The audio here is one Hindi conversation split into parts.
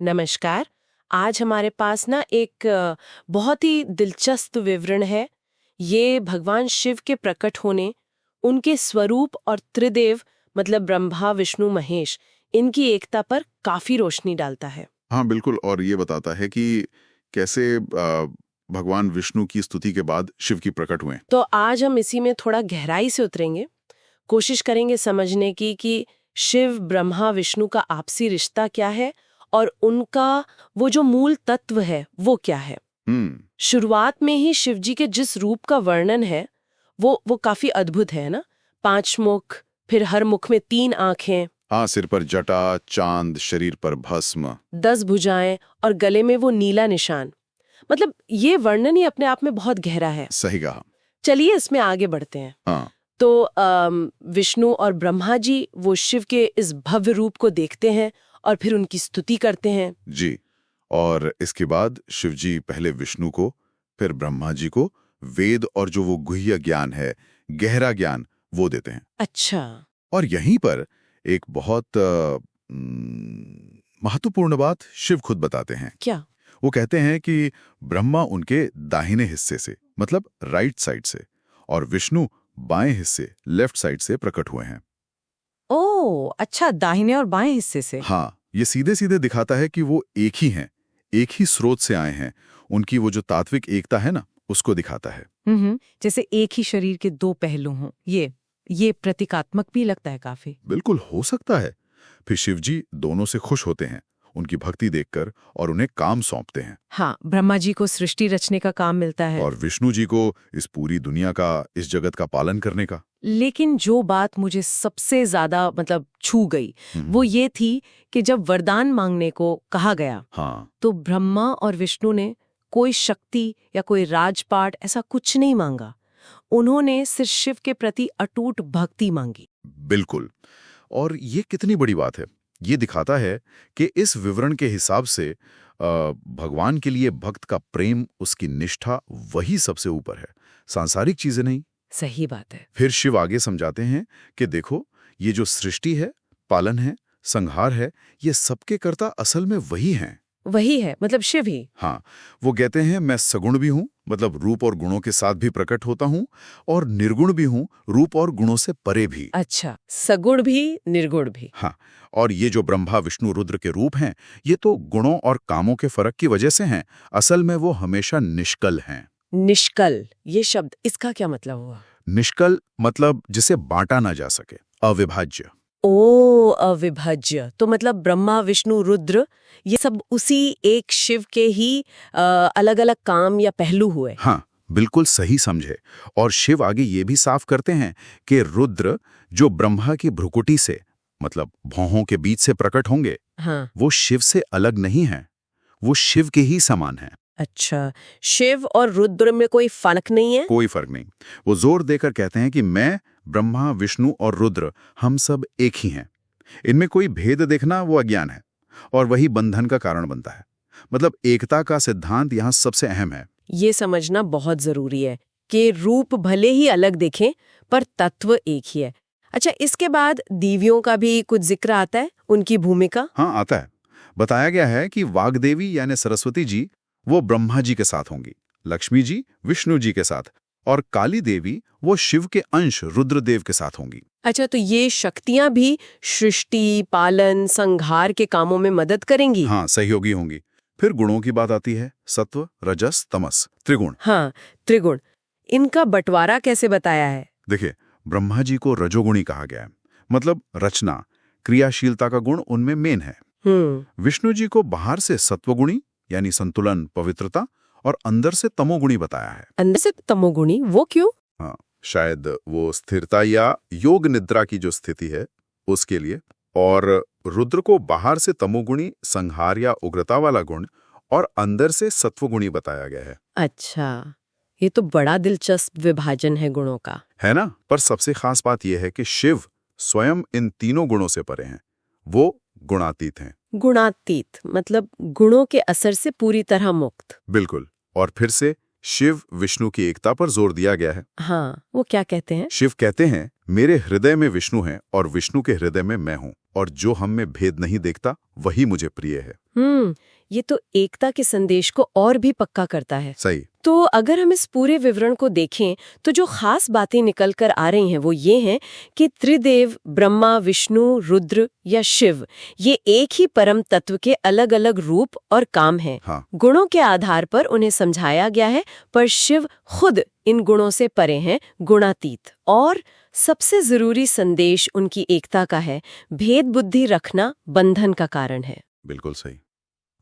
नमस्कार। आज हमारे पास ना एक बहुत ही दिलचस्प विवरण है। ये भगवान शिव के प्रकट होने, उनके स्वरूप और त्रिदेव मतलब ब्रह्मा विष्णु महेश, इनकी एकता पर काफी रोशनी डालता है। हाँ, बिल्कुल। और ये बताता है कि कैसे भगवान विष्णु की स्तुति के बाद शिव की प्रकट हुए। तो आज हम इसी में थोड़ा गहराई से उतरेंगे, कोशिश करेंगे समझने की कि शिव ब्रह्मा विष्णु का आपसी रिश्ता क्या है और उनका वो जो मूल तत्व है वो क्या है। हम्म। शुरुआत में ही शिवजी के जिस रूप का वर्णन है वो काफी अद्भुत है ना। 5 मुख, फिर हर मुख में 3 आंखें, हाँ, सिर पर जटा, चांद, शरीर पर भस्म। 10 भुजाएं और गले में वो नीला निशान। मतलब ये वर्णन ही अपने आप में बहुत गहरा है। सही कहा। चलिए इसमें आगे बढ़ते हैं। हाँ। तो विष्णु और ब्रह्मा जी वो शिव के इस भव्य रूप को देखते हैं और फिर उनकी स्तुति करते हैं। जी। और इसके बाद शिवजी पहले विष्णु को, फिर ब्रह्मा जी को वेद और जो वो गुह्य ज्ञान है, गहरा ज्ञान, वो देते हैं। अच्छा। और यहीं पर एक बहुत महत्वपूर्ण बात शिव खुद बताते हैं। क्या? वो कहते हैं कि ब्रह्मा उनके दाहिने हिस्से से, मतलब राइट साइड से, और विष्णु बाएं हिस्से, लेफ्ट साइड से प्रकट हुए हैं। ओह अच्छा, दाहिने और बाएं हिस्से से। हाँ, ये सीधे सीधे दिखाता है कि वो एक ही हैं, एक ही स्रोत से आए हैं। उनकी वो जो तात्विक एकता है ना, उसको दिखाता है। जैसे एक ही शरीर के 2 पहलू हों। ये प्रतीकात्मक भी लगता है काफी। बिल्कुल हो सकता है। फिर शिवजी दोनों से खुश होते हैं उनकी भक्ति देखकर और उन्हें काम सौंपते हैं। हाँ, ब्रह्मा जी को सृष्टि रचने का काम मिलता है और विष्णु जी को इस पूरी दुनिया का, इस जगत का पालन करने का। लेकिन जो बात मुझे सबसे ज्यादा मतलब छू गई वो ये थी कि जब वरदान मांगने को कहा गया, हाँ, तो ब्रह्मा और विष्णु ने कोई शक्ति या कोई राजपाट ऐसा कुछ नहीं मांगा। उन्होंने सिर्फ शिव के प्रति अटूट भक्ति मांगी। बिल्कुल। और ये कितनी बड़ी बात है। ये दिखाता है कि इस विवरण के हिसाब से भगवान के लिए भक्त का प्रेम, उसकी निष्ठा, वही सबसे ऊपर है, सांसारिक चीजें नहीं। सही बात है। फिर शिव आगे समझाते हैं कि देखो, ये जो सृष्टि है, पालन है, संहार है, ये सबके कर्ता असल में वही हैं। वही है, मतलब शिव ही। हाँ, वो कहते हैं मैं सगुण भी हूं, मतलब रूप और गुणों के साथ भी प्रकट होता हूं, और निर्गुण भी हूं, रूप और गुणों से परे भी। अच्छा, सगुण भी निर्गुण भी। हाँ, और ये जो ब्रह्मा विष्णु रुद्र के रूप हैं, ये तो गुणों और कामों के फर्क की वजह से हैं। असल में वो हमेशा निष्कल हैं। निष्कल, ये शब्द, इसका क्या मतलब हुआ? निष्कल मतलब जिसे बांटा ना जा सके, अविभाज्य। ओ, अविभाज्य। तो मतलब ब्रह्मा विष्णु रुद्र ये सब उसी एक शिव के ही अलग अलग काम या पहलू हुए। हाँ, बिल्कुल सही समझे। और शिव आगे ये भी साफ करते हैं कि रुद्र जो ब्रह्मा की भ्रुकुटी से, मतलब भौहों के बीच से प्रकट होंगे, हाँ। वो शिव से अलग नहीं हैं, वो शिव के ही समान हैं। अच्छा, शिव और रुद्र में कोई फर्क नहीं है? कोई फर्क नहीं। वो जोर देकर कहते हैं कि मैं, ब्रह्मा विष्णु और रुद्र, हम सब एक ही हैं। इनमें कोई भेद देखना वो अज्ञान है, और वही बंधन का कारण बनता है। मतलब एकता का सिद्धांत यहाँ सबसे अहम है। ये समझना बहुत जरूरी है कि रूप भले ही अलग दिखें पर तत्व एक ही है। अच्छा, इसके बाद देवियों का भी कुछ जिक्र आता है, उनकी भूमिका। हाँ, आता है। बताया गया है कि वाग्देवी यानी सरस्वती जी वो ब्रह्मा जी के साथ होंगी, लक्ष्मी जी विष्णु जी के साथ, और काली देवी वो शिव के अंश रुद्रदेव के साथ होंगी। अच्छा, तो ये शक्तियां भी सृष्टि, पालन, संहार के कामों में मदद करेंगी। हाँ, सहयोगी होंगी। फिर गुणों की बात आती है, सत्व, रजस, तमस, त्रिगुण। हाँ, त्रिगुण। इनका बंटवारा कैसे बताया है? देखिए, ब्रह्मा जी को रजोगुणी कहा गया है, मतलब रचना, क्रियाशीलता का गुण उनमें मेन है। विष्णु जी को बाहर से सत्वगुणी यानी संतुलन, पवित्रता, और अंदर से तमोगुणी बताया है। अंदर से तमोगुणी, वो क्यों? हाँ, शायद वो स्थिरता या योग निद्रा की जो स्थिति है उसके लिए। और रुद्र को बाहर से तमोगुणी, संहार या उग्रता वाला गुण, और अंदर से सत्वगुणी बताया गया है। अच्छा, ये तो बड़ा दिलचस्प विभाजन है गुणों का। है ना? पर सबसे खास बात यह है कि शिव स्वयं इन तीनों गुणों से परे हैं। वो गुणातीत हैं। गुणातीत मतलब गुणों के असर से पूरी तरह मुक्त। बिल्कुल। और फिर से शिव विष्णु की एकता पर जोर दिया गया है। हाँ, वो क्या कहते हैं? शिव कहते हैं मेरे हृदय में विष्णु हैं और विष्णु के हृदय में मैं हूँ। और जो हम में भेद नहीं देखता वही मुझे प्रिय है। ये तो एकता के संदेश को और भी पक्का करता है। सही। तो अगर हम इस पूरे विवरण को देखें तो जो खास बातें निकल कर आ रही हैं वो ये हैं कि त्रिदेव ब्रह्मा, विष्णु, रुद्र या शिव ये एक ही परम तत्व के अलग अलग रूप और काम हैं। हाँ। गुणों के आधार पर उन्हें समझाया गया है, पर शिव खुद इन गुणों से परे हैं, गुणातीत। और सबसे जरूरी संदेश उनकी एकता का है, भेद बुद्धि रखना बंधन का कारण है। बिल्कुल सही।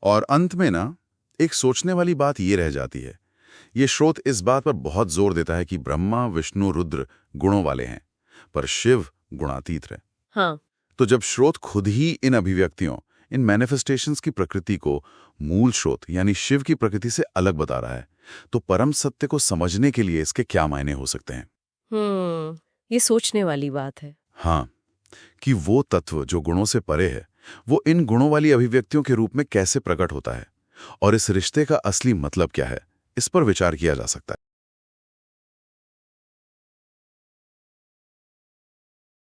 और अंत में ना एक सोचने वाली बात ये रह जाती है, ये स्रोत इस बात पर बहुत जोर देता है कि ब्रह्मा, विष्णु, रुद्र गुणों वाले हैं, पर शिव गुणातीत है। हाँ। तो जब स्रोत खुद ही इन अभिव्यक्तियों, इन मैनिफेस्टेशंस की प्रकृति को मूल स्रोत यानी शिव की प्रकृति से अलग बता रहा है, तो परम सत्य को समझने के लिए इसके क्या मायने हो सकते हैं? ये सोचने वाली बात है। हाँ, कि वो तत्व जो गुणों से परे है, वो इन गुणों वाली अभिव्यक्तियों के रूप में कैसे प्रकट होता है, और इस रिश्ते का असली मतलब क्या है, इस पर विचार किया जा सकता है।